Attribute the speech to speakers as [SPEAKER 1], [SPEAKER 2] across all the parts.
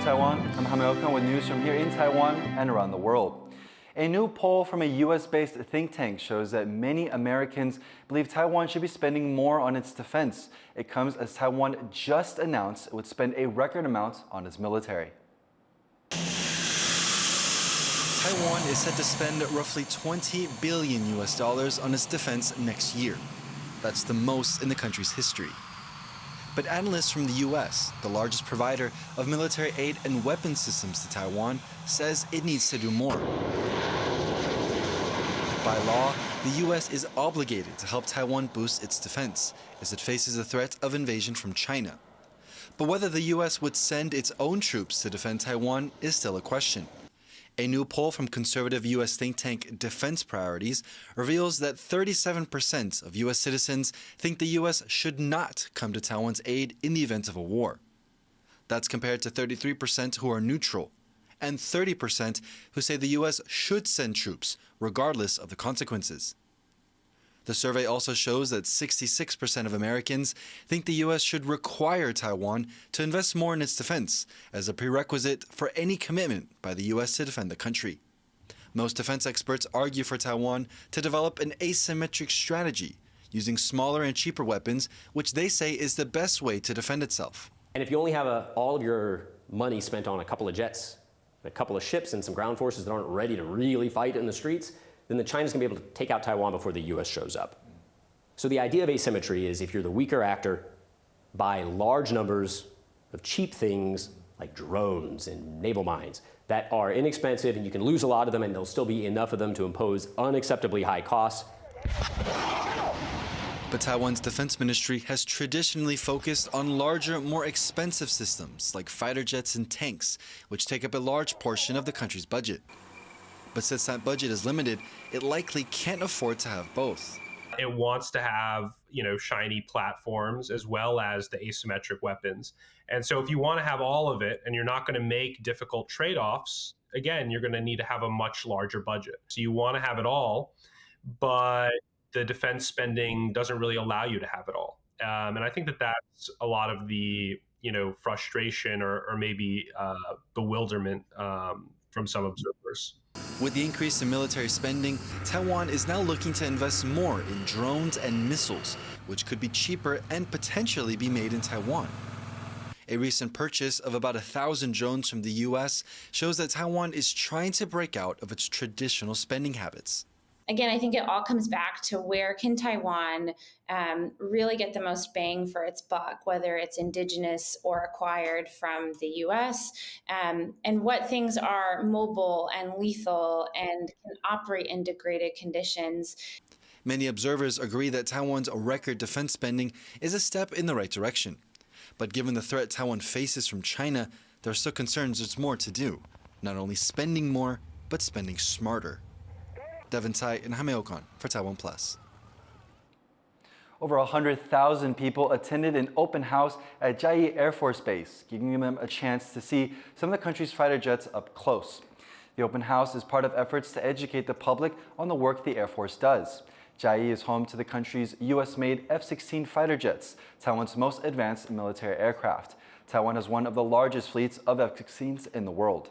[SPEAKER 1] Taiwan. I'm Jaime Ocon with news from here in Taiwan and around the world. A new poll from a U.S.-based think tank shows that many Americans believe Taiwan should be spending more on its defense. It comes as Taiwan just announced it would spend a record amount on its military. Taiwan is set to spend roughly $20 billion on its defense next year. That's the most in the country's history. But analysts from the U.S., the largest provider of military aid and weapon systems to Taiwan, says it needs to do more. By law, the U.S. is obligated to help Taiwan boost its defense as it faces the threat of invasion from China. But whether the U.S. would send its own troops to defend Taiwan is still a question. A new poll from conservative U.S. think tank Defense Priorities reveals that 37% of U.S. citizens think the U.S. should not come to Taiwan's aid in the event of a war. That's compared to 33% who are neutral, and 30% who say the U.S. should send troops, regardless of the consequences. The survey also shows that 66% of Americans think the U.S. should require Taiwan to invest more in its defense as a prerequisite for any commitment by the U.S. to defend the country. Most defense experts argue for Taiwan to develop an asymmetric strategy, using smaller and cheaper weapons, which they say is the best way to defend itself.
[SPEAKER 2] And if you only have all of your money spent on a couple of jets, a couple of ships, and some ground forces that aren't ready to really fight in the streets, then the China's going to be able to take out Taiwan before the U.S. shows up. So the idea of asymmetry is if you're the weaker actor, buy large numbers of cheap things like drones and naval mines that are inexpensive, and you can lose a lot of them, and there'll still be enough of them to impose unacceptably high costs.
[SPEAKER 1] But Taiwan's defense ministry has traditionally focused on larger, more expensive systems like fighter jets and tanks, which take up a large portion of the country's budget. But since that budget is limited, it likely can't afford to have both.
[SPEAKER 3] It wants to have, shiny platforms as well as the asymmetric weapons. And so if you want to have all of it and you're not going to make difficult trade-offs, again, you're going to need to have a much larger budget. So you want to have it all, but the defense spending doesn't really allow you to have it all. And I think that that's a lot of the, frustration or maybe bewilderment from some observers.
[SPEAKER 1] With the increase in military spending, Taiwan is now looking to invest more in drones and missiles, which could be cheaper and potentially be made in Taiwan. A recent purchase of about 1,000 drones from the U.S. shows that Taiwan is trying to break out of its traditional spending habits.
[SPEAKER 4] Again, I think it all comes back to where can Taiwan really get the most bang for its buck, whether it's indigenous or acquired from the U.S., and what things are mobile and lethal and can operate in degraded conditions.
[SPEAKER 1] Many observers agree that Taiwan's record defense spending is a step in the right direction. But given the threat Taiwan faces from China, there are still concerns there's more to do. Not only spending more, but spending smarter. Devin Tai and Jaime Ocon for TaiwanPlus. Over 100,000 people attended an open house at Chiayi Air Force Base, giving them a chance to see some of the country's fighter jets up close. The open house is part of efforts to educate the public on the work the Air Force does. Chiayi is home to the country's U.S.-made F-16 fighter jets, Taiwan's most advanced military aircraft. Taiwan has one of the largest fleets of F-16s in the world.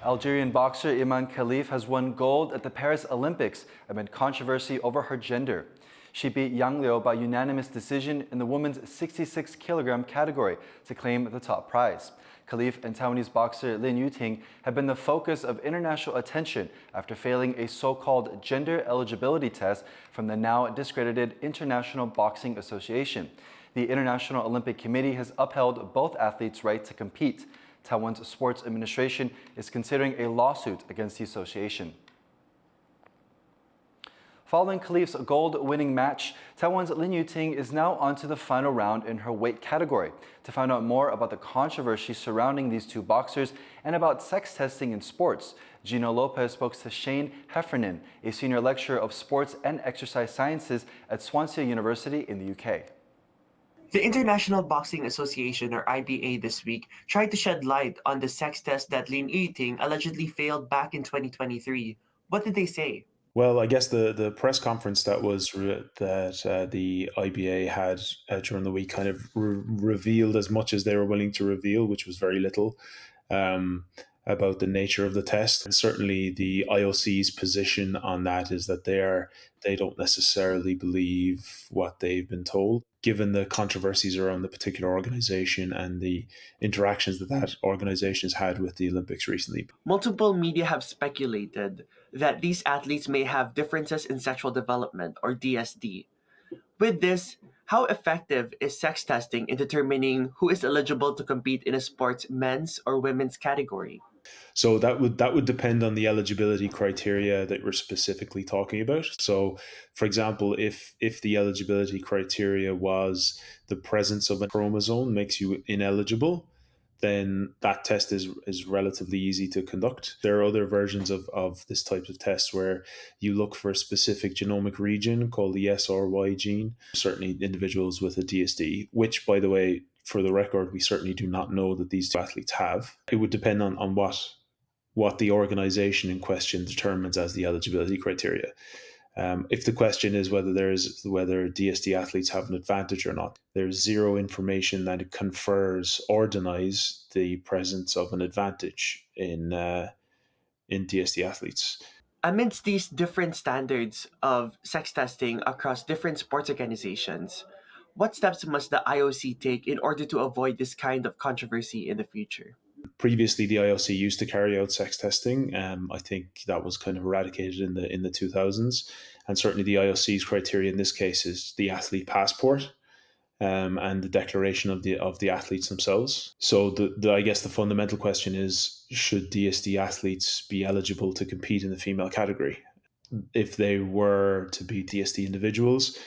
[SPEAKER 1] Algerian boxer Imane Khelif has won gold at the Paris Olympics amid controversy over her gender. She beat Yang Liu by unanimous decision in the women's 66-kilogram category to claim the top prize. Khelif and Taiwanese boxer Lin Yuting have been the focus of international attention after failing a so-called gender eligibility test from the now discredited International Boxing Association. The International Olympic Committee has upheld both athletes' right to compete. Taiwan's sports administration is considering a lawsuit against the association. Following Khelif's gold-winning match, Taiwan's Lin Yuting is now on to the final round in her weight category. To find out more about the controversy surrounding these two boxers and about sex testing in sports, Gino Lopez spoke to Shane Heffernan, a senior lecturer of sports and exercise sciences at Swansea University in the UK.
[SPEAKER 5] The International Boxing Association, or IBA, this week tried to shed light on the sex test that Lin Yuting allegedly failed back in 2023. What did they say?
[SPEAKER 6] Well, I guess the press conference that the IBA had during the week kind of revealed as much as they were willing to reveal, which was very little, about the nature of the test. And certainly the IOC's position on that is that they don't necessarily believe what they've been told, given the controversies around the particular organization and the interactions that organization has had with the Olympics recently.
[SPEAKER 5] Multiple media have speculated that these athletes may have differences in sexual development, or DSD. With this, how effective is sex testing in determining who is eligible to compete in a sport's men's or women's category?
[SPEAKER 6] So that would depend on the eligibility criteria that we're specifically talking about. So, for example, if the eligibility criteria was the presence of a chromosome makes you ineligible, then that test is relatively easy to conduct. There are other versions of this type of test where you look for a specific genomic region called the SRY gene, certainly individuals with a DSD, which, by the way, for the record, we certainly do not know that these athletes have. It would depend on what the organization in question determines as the eligibility criteria. If the question is whether DSD athletes have an advantage or not, there's zero information that it confers or denies the presence of an advantage in DSD athletes.
[SPEAKER 5] Amidst these different standards of sex testing across different sports organizations, what steps must the IOC take in order to avoid this kind of controversy in the future?
[SPEAKER 6] Previously, the IOC used to carry out sex testing. I think that was kind of eradicated in the 2000s, and certainly the IOC's criteria in this case is the athlete passport and the declaration of the athletes themselves. So I guess the fundamental question is: should DSD athletes be eligible to compete in the female category? If they were to be DSD individuals,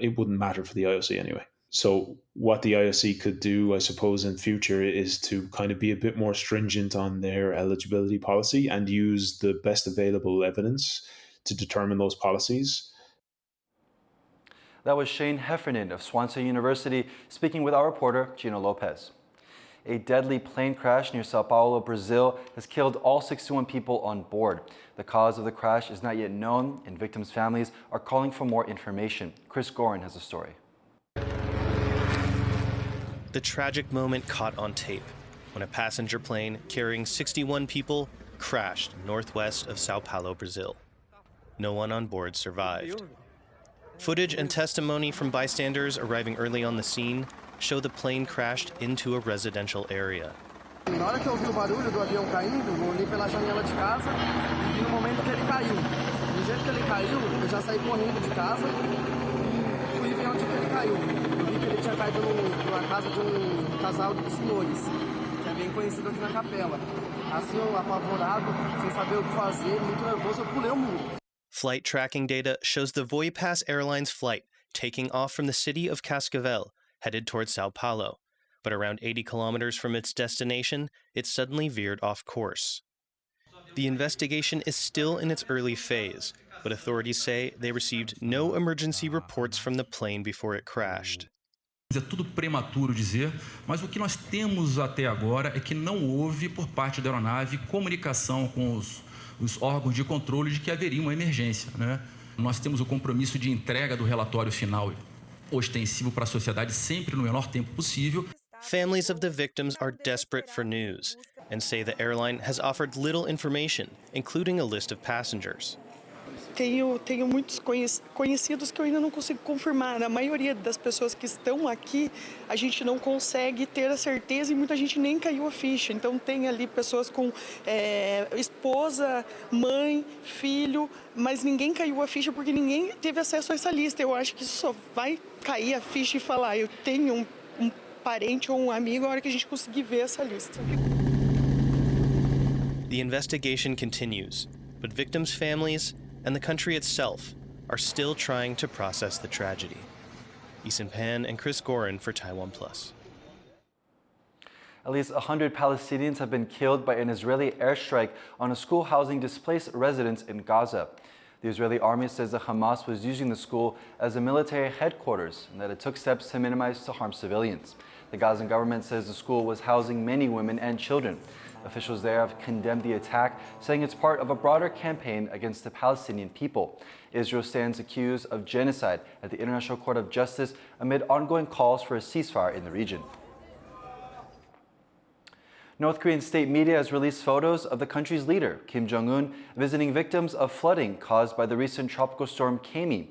[SPEAKER 6] it wouldn't matter for the IOC anyway. So what the IOC could do, I suppose, in future is to kind of be a bit more stringent on their eligibility policy and use the best available evidence to determine those policies.
[SPEAKER 1] That was Shane Heffernan of Swansea University speaking with our reporter, Gino Lopez. A deadly plane crash near Sao Paulo, Brazil has killed all 61 people on board. The cause of the crash is not yet known, and victims' families are calling for more information. Chris Gorin has a story.
[SPEAKER 7] The tragic moment caught on tape when a passenger plane carrying 61 people crashed northwest of Sao Paulo, Brazil. No one on board survived. Footage and testimony from bystanders arriving early on the scene show the plane crashed into a residential area.
[SPEAKER 8] Na hora que eu ouvi o barulho do avião caindo, eu olhei pela janela de casa e vi no momento que ele caiu. Do jeito que ele caiu, eu já saí correndo de casa e fui ver onde que ele caiu. Eu vi que ele tinha caído numa casa de casal de senhores, que é bem conhecido aqui na Capela. Assim, eu apavorado, sem saber o que fazer, muito nervoso, eu pulei o muro.
[SPEAKER 7] Flight tracking data shows the Voipass Airlines flight taking off from the city of Cascavel, headed towards Sao Paulo. But around 80 kilometers from its destination, it suddenly veered off course. The investigation is still in its early phase, but authorities say they received no emergency reports from the plane before it crashed.
[SPEAKER 9] É tudo prematuro dizer, mas o que nós temos até agora é que não houve, por parte da aeronave, comunicação com os órgãos de controle de que haveria uma emergência, né? Nós temos o compromisso de entrega do relatório final ostensivo para a sociedade sempre no menor tempo possível.
[SPEAKER 7] Families of the victims are desperate for news and say the airline has offered little information, including a list of passengers.
[SPEAKER 10] Tenho muitos conhecidos que eu ainda não consigo confirmar. A maioria das pessoas que estão aqui, a gente não consegue ter a certeza e muita gente nem caiu a ficha. Então tem ali pessoas com esposa, mãe, filho, mas ninguém caiu a ficha porque ninguém teve acesso a essa lista. Eu acho que isso só vai cair a ficha e falar, eu tenho um parente ou um amigo a hora que a gente conseguir ver essa lista.
[SPEAKER 7] The investigation continues, but victims' families and the country itself are still trying to process the tragedy. Ethan Pan and Chris Gorin for TaiwanPlus.
[SPEAKER 1] At least 100 Palestinians have been killed by an Israeli airstrike on a school housing displaced residents in Gaza. The Israeli army says that Hamas was using the school as a military headquarters and that it took steps to minimize to harm civilians. The Gazan government says the school was housing many women and children. Officials there have condemned the attack, saying it's part of a broader campaign against the Palestinian people. Israel stands accused of genocide at the International Court of Justice amid ongoing calls for a ceasefire in the region. North Korean state media has released photos of the country's leader, Kim Jong-un, visiting victims of flooding caused by the recent tropical storm Chiayi.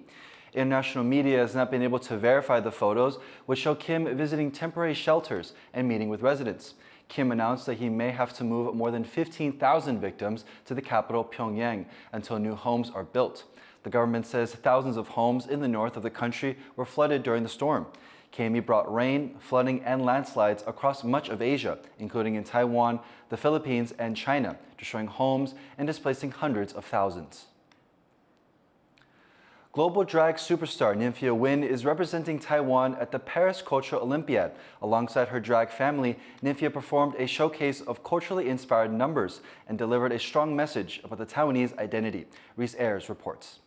[SPEAKER 1] International media has not been able to verify the photos, which show Kim visiting temporary shelters and meeting with residents. Kim announced that he may have to move more than 15,000 victims to the capital, Pyongyang, until new homes are built. The government says thousands of homes in the north of the country were flooded during the storm. Chiayi brought rain, flooding, and landslides across much of Asia, including in Taiwan, the Philippines, and China, destroying homes and displacing hundreds of thousands. Global drag superstar Nymphia Win is representing Taiwan at the Paris Cultural Olympiad. Alongside her drag family, Nymphia performed a showcase of culturally inspired numbers and delivered a strong message about the Taiwanese identity. Reese Ayers reports.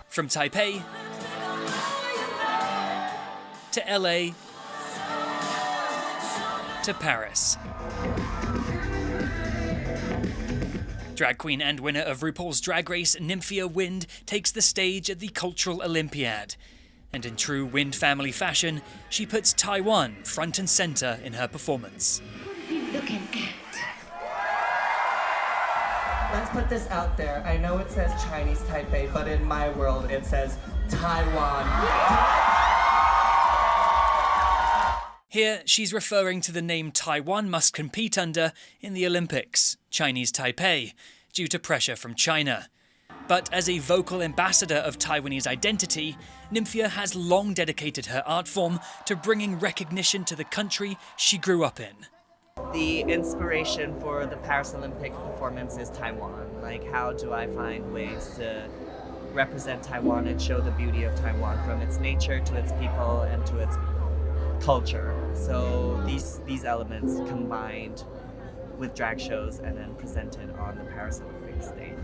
[SPEAKER 11] From Taipei to LA to Paris. Drag queen and winner of RuPaul's Drag Race, Nymphia Wind, takes the stage at the Cultural Olympiad. And in true Wind family fashion, she puts Taiwan front and center in her performance.
[SPEAKER 12] What are you looking at?
[SPEAKER 13] Let's put this out there. I know it says Chinese Taipei, but in my world it says Taiwan.
[SPEAKER 11] Here, she's referring to the name Taiwan must compete under in the Olympics, Chinese Taipei, due to pressure from China. But as a vocal ambassador of Taiwanese identity, Nymphia has long dedicated her art form to bringing recognition to the country she grew up in.
[SPEAKER 13] The inspiration for the Paris Olympic performance is Taiwan. Like, how do I find ways to represent Taiwan and show the beauty of Taiwan from its nature to its people and to its culture? So these elements combined with drag shows and then presented on the Paris Olympic stage.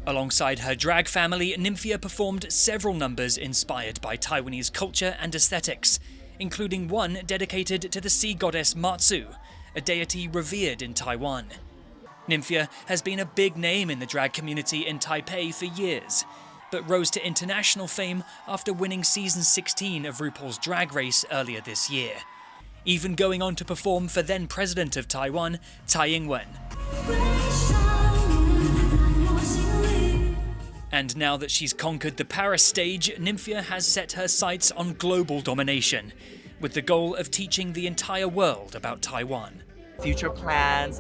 [SPEAKER 11] Alongside her drag family, Nymphia performed several numbers inspired by Taiwanese culture and aesthetics, including one dedicated to the sea goddess Matsu, a deity revered in Taiwan. Nymphia has been a big name in the drag community in Taipei for years, but rose to international fame after winning season 16 of RuPaul's Drag Race earlier this year, even going on to perform for then President of Taiwan, Tsai Ing-wen. And now that she's conquered the Paris stage, Nymphia has set her sights on global domination, with the goal of teaching the entire world about Taiwan.
[SPEAKER 13] Future plans,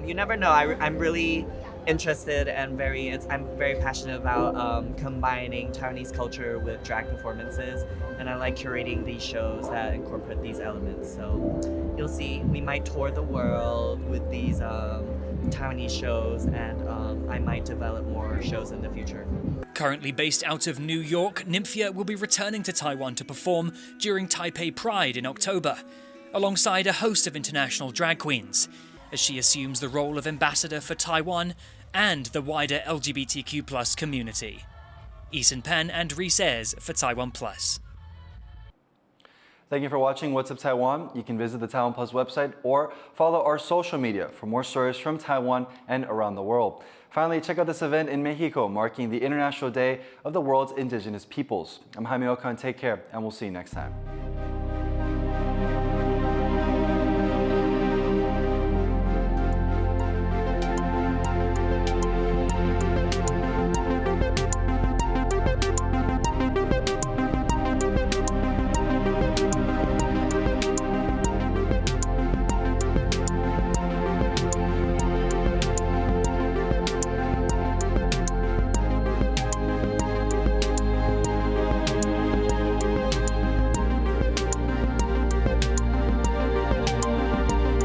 [SPEAKER 13] you never know. I'm really interested and I'm very passionate about combining Taiwanese culture with drag performances, and I like curating these shows that incorporate these elements. So you'll see, we might tour the world with these Taiwanese shows, and I might develop more shows in the future.
[SPEAKER 11] Currently based out of New York, Nymphia will be returning to Taiwan to perform during Taipei Pride in October, alongside a host of international drag queens, as she assumes the role of ambassador for Taiwan and the wider LGBTQ+ community. Eason Pan and Reese Ayers for TaiwanPlus.
[SPEAKER 1] Thank you for watching What's Up Taiwan. You can visit the TaiwanPlus website or follow our social media for more stories from Taiwan and around the world. Finally, check out this event in Mexico marking the International Day of the World's Indigenous Peoples. I'm Jaime Ocon. Take care, and we'll see you next time.